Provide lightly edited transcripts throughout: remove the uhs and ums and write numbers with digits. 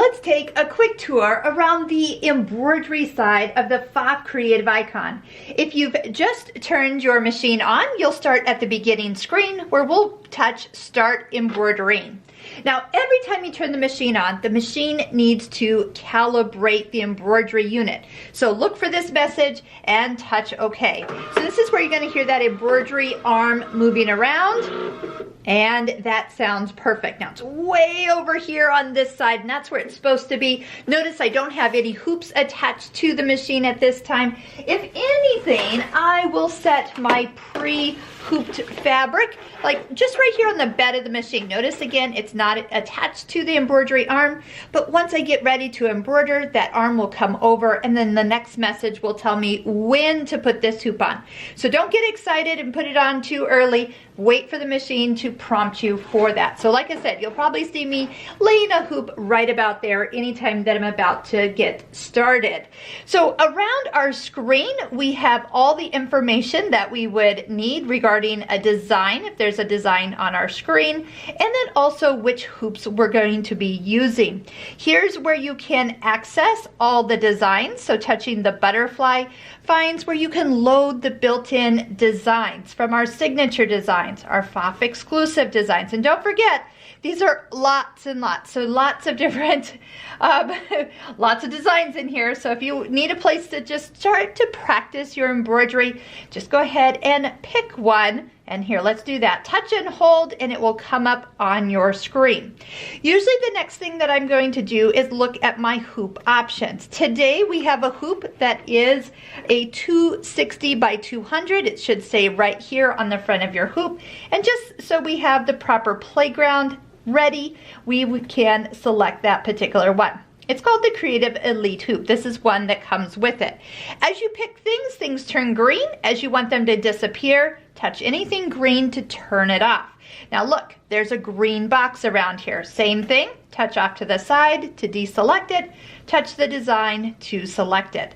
let's take a quick tour around the embroidery side of the Pfaff Creative Icon. If you've just turned your machine on, you'll start at the beginning screen where we'll touch Start Embroidering. Now, every time you turn the machine on, the machine needs to calibrate the embroidery unit. So look for this message and touch OK. So this is where you're going to hear that embroidery arm moving around. And that sounds perfect. Now it's way over here on this side, and that's where it's supposed to be. Notice I don't have any hoops attached to the machine at this time. If anything, I will set my pre-hooped fabric, like just right here on the bed of the machine. Notice again, it's not attached to the embroidery arm, but once I get ready to embroider, that arm will come over, and then the next message will tell me when to put this hoop on. So don't get excited and put it on too early. Wait for the machine to prompt you for that. So like I said, you'll probably see me laying a hoop right about there anytime that I'm about to get started. So around our screen, we have all the information that we would need regarding a design, if there's a design on our screen, and then also which hoops we're going to be using. Here's where you can access all the designs. So touching the butterfly finds where you can load the built-in designs from our signature designs, our Pfaff exclusive designs. And don't forget, these are lots and lots, so lots of different, lots of designs in here. So if you need a place to just start to practice your embroidery, just go ahead and pick one. And here, let's do that. Touch and hold, and it will come up on your screen. Usually the next thing that I'm going to do is look at my hoop options. Today we have a hoop that is a 260 by 200. It should say right here on the front of your hoop. And just so we have the proper playground ready, we can select that particular one. It's called the Creative Elite Hoop. This is one that comes with it. As you pick things, things turn green. As you want them to disappear, touch anything green to turn it off. Now look, there's a green box around here. Same thing, touch off to the side to deselect it, touch the design to select it.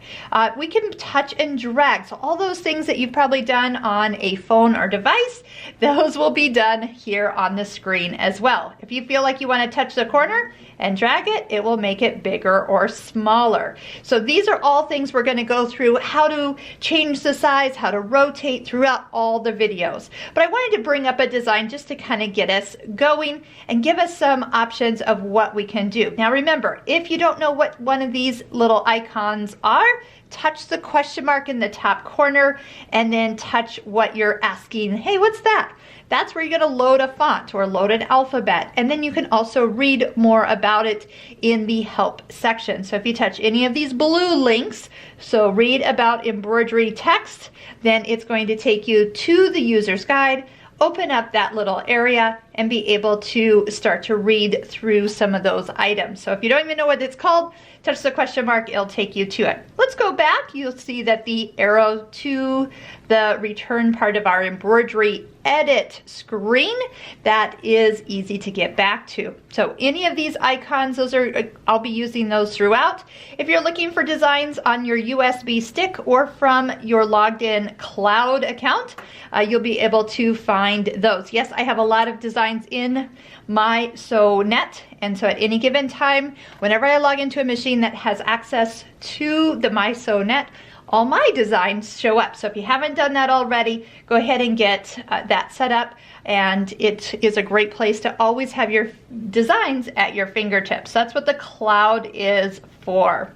We can touch and drag, so all those things that you've probably done on a phone or device, those will be done here on the screen as well. If you feel like you want to touch the corner and drag it, it will make it bigger or smaller. So these are all things we're going to go through, how to change the size, how to rotate throughout all the videos. But I wanted to bring up a design just to kind of get us going and give us some options of what we can do. Now remember, if you don't know what one of these little icons are, touch the question mark in the top corner and then touch what you're asking. Hey, what's that? That's where you're going to load a font or load an alphabet. And then you can also read more about it in the help section. So if you touch any of these blue links, so read about embroidery text, then it's going to take you to the user's guide. Open up that little area and be able to start to read through some of those items. So if you don't even know what it's called, touch the question mark, it'll take you to it. Let's go back. You'll see that the arrow to the return part of our embroidery edit screen, that is easy to get back to. So any of these icons, those are, I'll be using those throughout. If you're looking for designs on your USB stick or from your logged in cloud account, you'll be able to find those. Yes, I have a lot of designs in my SewNet, and so at any given time, whenever I log into a machine that has access to the My SewNet, all my designs show up. So if you haven't done that already, go ahead and get that set up, and it is a great place to always have your designs at your fingertips. That's what the cloud is for.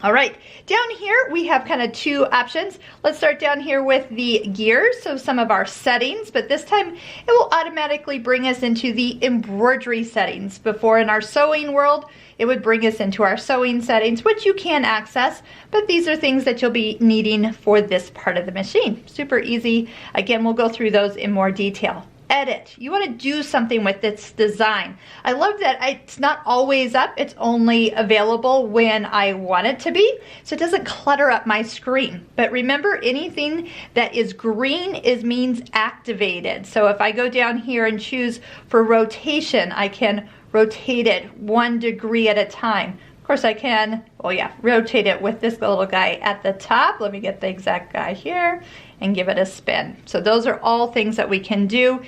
All right, down here we have kind of two options. Let's start down here with the gears, so some of our settings, but this time it will automatically bring us into the embroidery settings. Before in our sewing world, it would bring us into our sewing settings, which you can access, but these are things that you'll be needing for this part of the machine. Super easy. Again, we'll go through those in more detail. Edit. You want to do something with this design. I love that it's not always up. It's only available when I want it to be, so it doesn't clutter up my screen. But remember, anything that is green means activated. So if I go down here and choose for rotation, I can rotate it 1 degree at a time. Of course I can, oh yeah, rotate it with this little guy at the top. Let me get the exact guy here and give it a spin. So those are all things that we can do.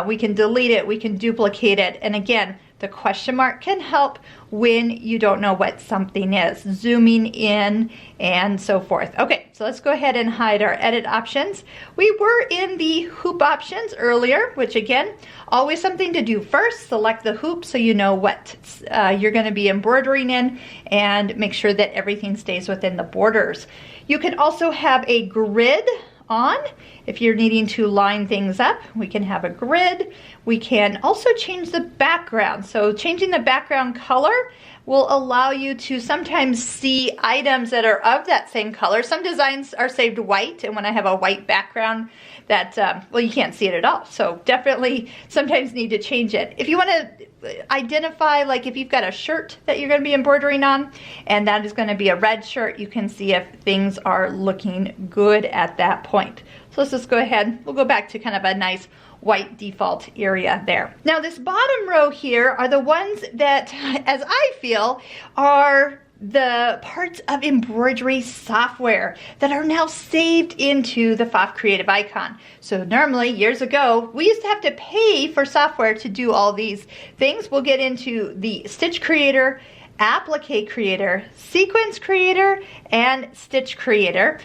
We can delete it, we can duplicate it, and again, The question mark can help when you don't know what something is, zooming in and so forth. Okay, so let's go ahead and hide our edit options. We were in the hoop options earlier, which again, always something to do first. Select the hoop so you know what you're going to be embroidering in, and make sure that everything stays within the borders. You can also have a grid on. If you're needing to line things up, we can have a grid. We can also change the background. So changing the background color will allow you to sometimes see items that are of that same color. Some designs are saved white, and when I have a white background, that, well, you can't see it at all. So definitely sometimes need to change it. If you want to identify, like if you've got a shirt that you're going to be embroidering on, and that is going to be a red shirt, you can see if things are looking good at that point. So let's just go ahead. We'll go back to kind of a nice white default area there. Now this bottom row here are the ones that, as I feel, are the parts of embroidery software that are now saved into the Pfaff Creative Icon. So normally, years ago, we used to have to pay for software to do all these things. We'll get into the Stitch Creator, Applique Creator, Sequence Creator, and Stitch Creator.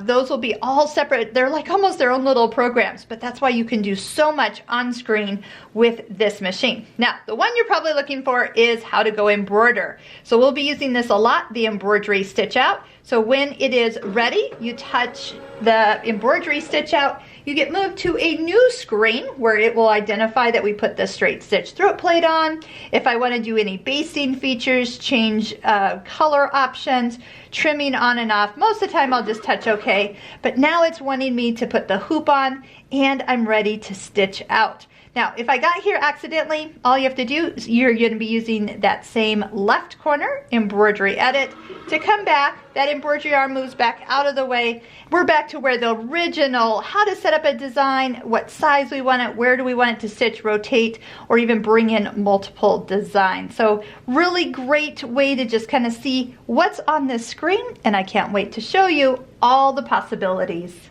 Those will be all separate. They're like almost their own little programs, but that's why you can do so much on screen with this machine. Now, the one you're probably looking for is how to go embroider. So we'll be using this a lot, the embroidery stitch out. So when it is ready, you touch the embroidery stitch out, you get moved to a new screen where it will identify that we put the straight stitch throat plate on. If I want to do any basting features, change color options, trimming on and off, most of the time I'll just touch OK. But now it's wanting me to put the hoop on, and I'm ready to stitch out. Now, if I got here accidentally, all you have to do is you're going to be using that same left corner, embroidery edit, to come back. That embroidery arm moves back out of the way. We're back to where the original, how to set up a design, what size we want it, where do we want it to stitch, rotate, or even bring in multiple designs. So really great way to just kind of see what's on this screen, and I can't wait to show you all the possibilities.